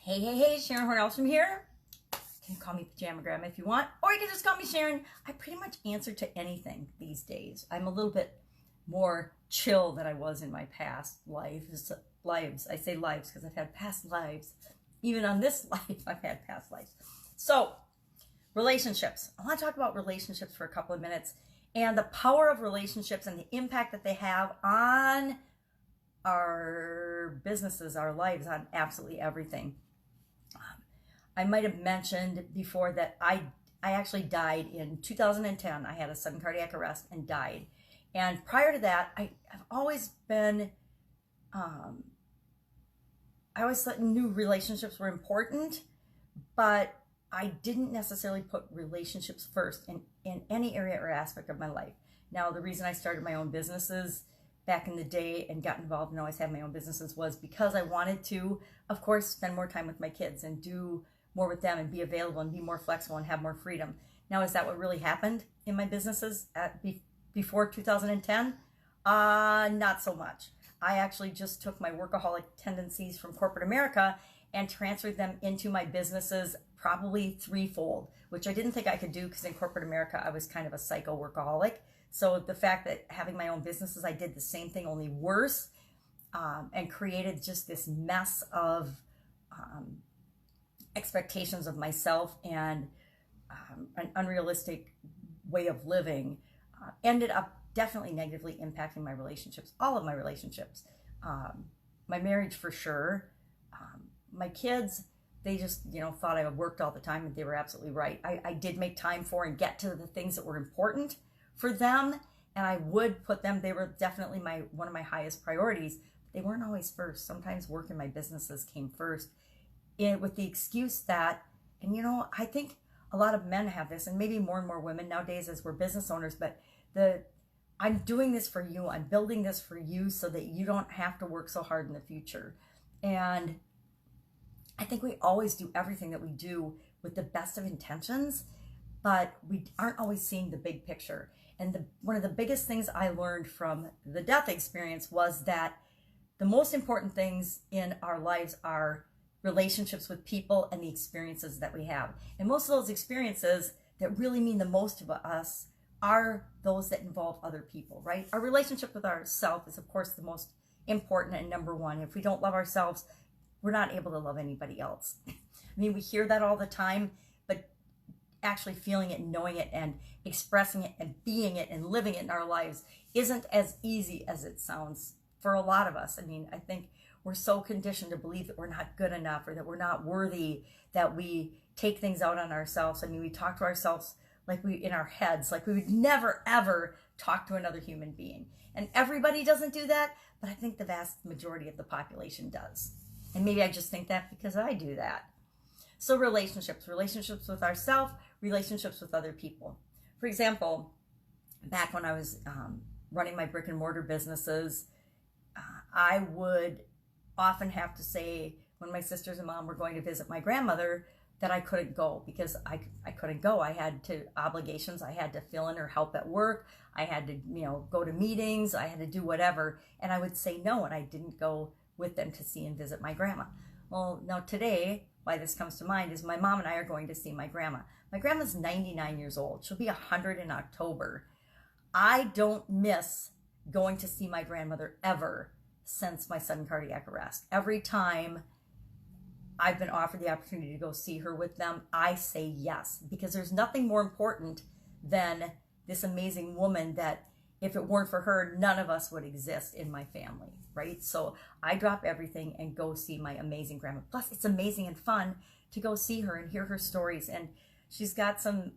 Hey, Sharon Horne-Ellstrom here. You can call me Pajama Grandma if you want, or you can just call me Sharon. I pretty much answer to anything these days. I'm a little bit more chill than I was in my past lives. I say lives because I've had past lives. Even on this life, I've had past lives. So, relationships. I want to talk about relationships for a couple of minutes and the power of relationships and the impact that they have on our businesses, our lives, on absolutely everything. I might have mentioned before that I actually died in 2010. I had a sudden cardiac arrest and died. And prior to that, I've always been, I always knew relationships were important, but I didn't necessarily put relationships first in any area or aspect of my life. Now, the reason I started my own businesses back in the day and got involved and always had my own businesses was because I wanted to, of course, spend more time with my kids and do more with them and be available and be more flexible and have more freedom. Now, is that what really happened in my businesses before 2010? Not so much. I actually just took my workaholic tendencies from corporate America and transferred them into my businesses, probably threefold, which I didn't think I could do because in corporate America, I was kind of a psycho workaholic. So the fact that having my own businesses, I did the same thing, only worse, and created just this mess of expectations of myself and an unrealistic way of living, ended up definitely negatively impacting my relationships, all of my relationships. My marriage for sure. My kids, they just, thought I worked all the time, and they were absolutely right. I did make time for and get to the things that were important for them, and I would put them, they were definitely one of my highest priorities. They weren't always first. Sometimes work in my businesses came first, with the excuse that, and I think a lot of men have this, and maybe more and more women nowadays as we're business owners, but I'm doing this for you, I'm building this for you so that you don't have to work so hard in the future. And I think we always do everything that we do with the best of intentions, but we aren't always seeing the big picture. And one of the biggest things I learned from the death experience was that the most important things in our lives are relationships with people and the experiences that we have. And most of those experiences that really mean the most to us are those that involve other people, right? Our relationship with ourselves is, of course, the most important and number one. If we don't love ourselves, we're not able to love anybody else. I mean, we hear that all the time, but actually feeling it and knowing it and expressing it and being it and living it in our lives isn't as easy as it sounds for a lot of us. I mean, I think we're so conditioned to believe that we're not good enough or that we're not worthy, that we take things out on ourselves. I mean, we talk to ourselves in our heads, like we would never, ever talk to another human being. And everybody doesn't do that, but I think the vast majority of the population does. And maybe I just think that because I do that. So relationships with ourselves, relationships with other people. For example, back when I was running my brick and mortar businesses, I would often have to say when my sisters and mom were going to visit my grandmother that I couldn't go because I couldn't go. I had obligations. I had to fill in or help at work. I had to, go to meetings. I had to do whatever. And I would say no, and I didn't go with them to see and visit my grandma. Well, now today, why this comes to mind is my mom and I are going to see my grandma. My grandma's 99 years old. She'll be 100 in October. I don't miss going to see my grandmother ever since my sudden cardiac arrest. Every time I've been offered the opportunity to go see her with them, I say yes, because there's nothing more important than this amazing woman that if it weren't for her, none of us would exist in my family, right? So I drop everything and go see my amazing grandma. Plus, it's amazing and fun to go see her and hear her stories. And she's got some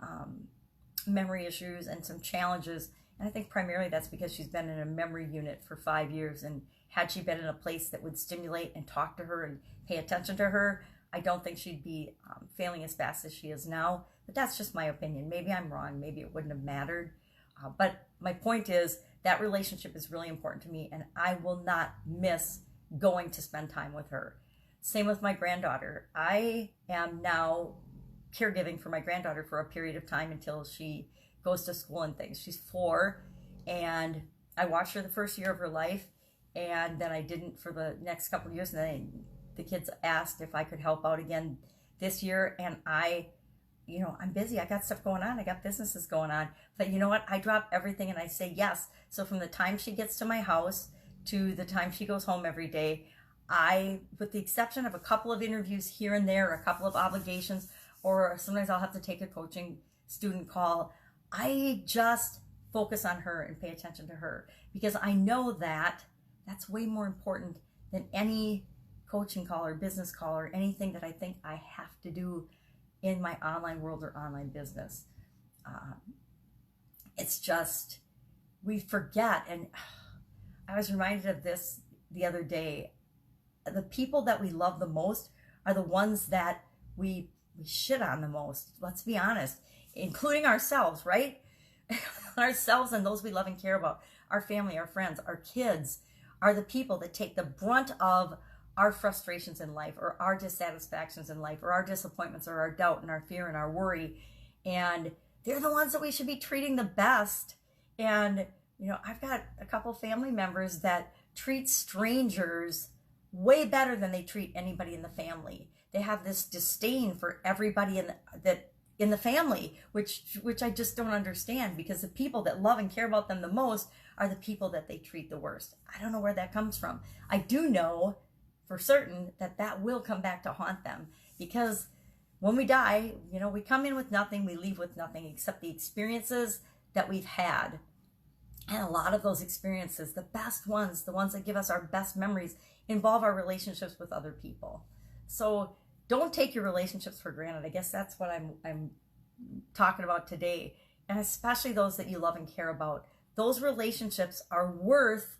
memory issues and some challenges. And I think primarily that's because she's been in a memory unit for 5 years. And had she been in a place that would stimulate and talk to her and pay attention to her, I don't think she'd be failing as fast as she is now. But that's just my opinion. Maybe I'm wrong. Maybe it wouldn't have mattered. But my point is that relationship is really important to me, and I will not miss going to spend time with her. Same with my granddaughter. I am now caregiving for my granddaughter for a period of time until she goes to school and things. She's 4, and I watched her the first year of her life, and then I didn't for the next couple of years, and then the kids asked if I could help out again this year, and I'm busy. I got stuff going on. I got businesses going on. But you know what? I drop everything and I say yes. So from the time she gets to my house to the time she goes home every day, with the exception of a couple of interviews here and there, a couple of obligations, or sometimes I'll have to take a coaching student call, I just focus on her and pay attention to her, because I know that that's way more important than any coaching call or business call or anything that I think I have to do in my online world or online business. It's just, we forget. And I was reminded of this the other day. The people that we love the most are the ones that we shit on the most. Let's be honest, including ourselves, right? Ourselves and those we love and care about. Our family, our friends, our kids are the people that take the brunt of our frustrations in life, or our dissatisfactions in life, or our disappointments, or our doubt and our fear and our worry. And they're the ones that we should be treating the best. And, I've got a couple family members that treat strangers way better than they treat anybody in the family. They have this disdain for everybody in the family, which I just don't understand, because the people that love and care about them the most are the people that they treat the worst. I don't know where that comes from. I do know for certain that will come back to haunt them, because when we die, we come in with nothing, we leave with nothing except the experiences that we've had. And a lot of those experiences, the best ones, the ones that give us our best memories, involve our relationships with other people. So don't take your relationships for granted. I guess that's what I'm talking about today. And especially those that you love and care about. Those relationships are worth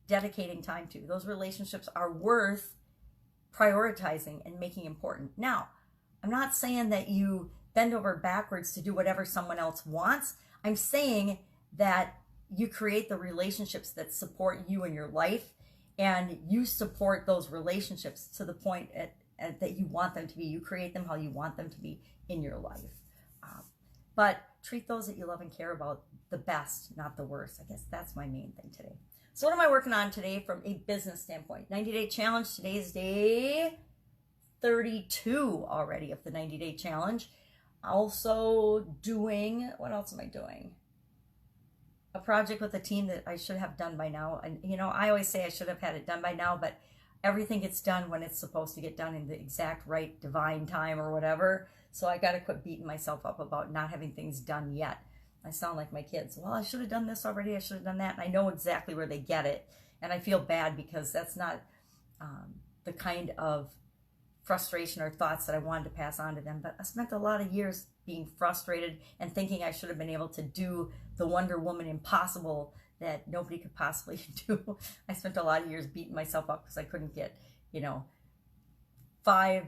dedicating time to. Those relationships are worth prioritizing and making important. Now, I'm not saying that you bend over backwards to do whatever someone else wants. I'm saying that you create the relationships that support you in your life, and you support those relationships to the point that you want them to be. You create them how you want them to be in your life. But treat those that you love and care about the best, not the worst. I guess that's my main thing today. So what am I working on today from a business standpoint? 90-day challenge. Today is day 32 already of the 90-day challenge. Also doing, what else am I doing? A project with a team that I should have done by now. And, I always say I should have had it done by now, but everything gets done when it's supposed to get done in the exact right divine time or whatever. So I got to quit beating myself up about not having things done yet. I sound like my kids. Well, I should have done this already. I should have done that. And I know exactly where they get it. And I feel bad because that's not the kind of frustration or thoughts that I wanted to pass on to them. But I spent a lot of years being frustrated and thinking I should have been able to do the Wonder Woman impossible that nobody could possibly do. I spent a lot of years beating myself up because I couldn't get, 5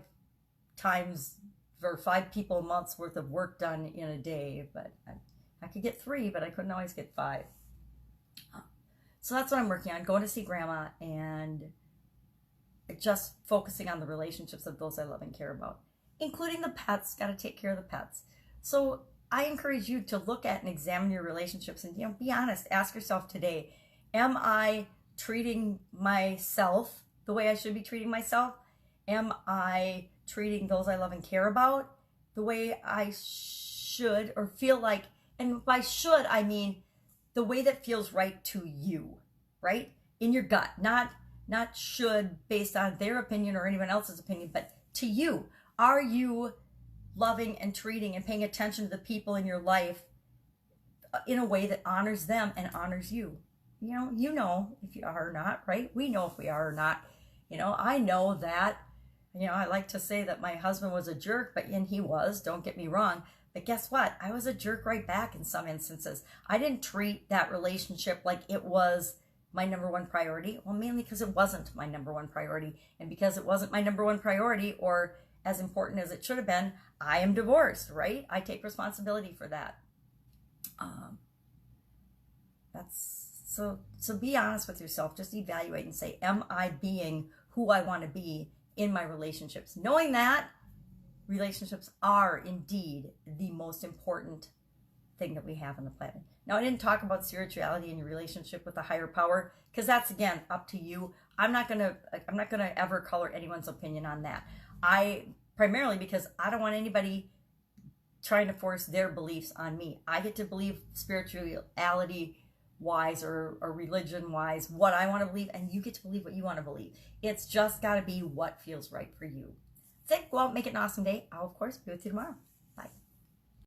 people a month's worth of work done in a day. But I could get 3, but I couldn't always get 5. So that's what I'm working on, going to see Grandma and just focusing on the relationships of those I love and care about, including the pets. Got to take care of the pets. So I encourage you to look at and examine your relationships and, be honest. Ask yourself today, am I treating myself the way I should be treating myself? Am I treating those I love and care about the way I should or feel like? And by should, I mean the way that feels right to you, right? In your gut, not should based on their opinion or anyone else's opinion, but to you. Are you loving and treating and paying attention to the people in your life in a way that honors them and honors you? You know if you are or not, right? We know if we are or not. I know that, I like to say that my husband was a jerk, and he was, don't get me wrong. But guess what? I was a jerk right back in some instances. I didn't treat that relationship like it was my number one priority. Well, mainly because it wasn't my number one priority. And because it wasn't my number one priority, or as important as it should have been, I am divorced, right? I take responsibility for that. So be honest with yourself. Just evaluate and say, am I being who I want to be in my relationships? Knowing that relationships are indeed the most important thing that we have on the planet. Now, I didn't talk about spirituality and your relationship with a higher power, because that's, again, up to you. I'm not gonna ever color anyone's opinion on that. Primarily because I don't want anybody trying to force their beliefs on me. I get to believe spirituality wise or religion wise what I want to believe, and you get to believe what you want to believe. It's just got to be what feels right for you. That's it. Go out, make it an awesome day. I'll of course be with you tomorrow.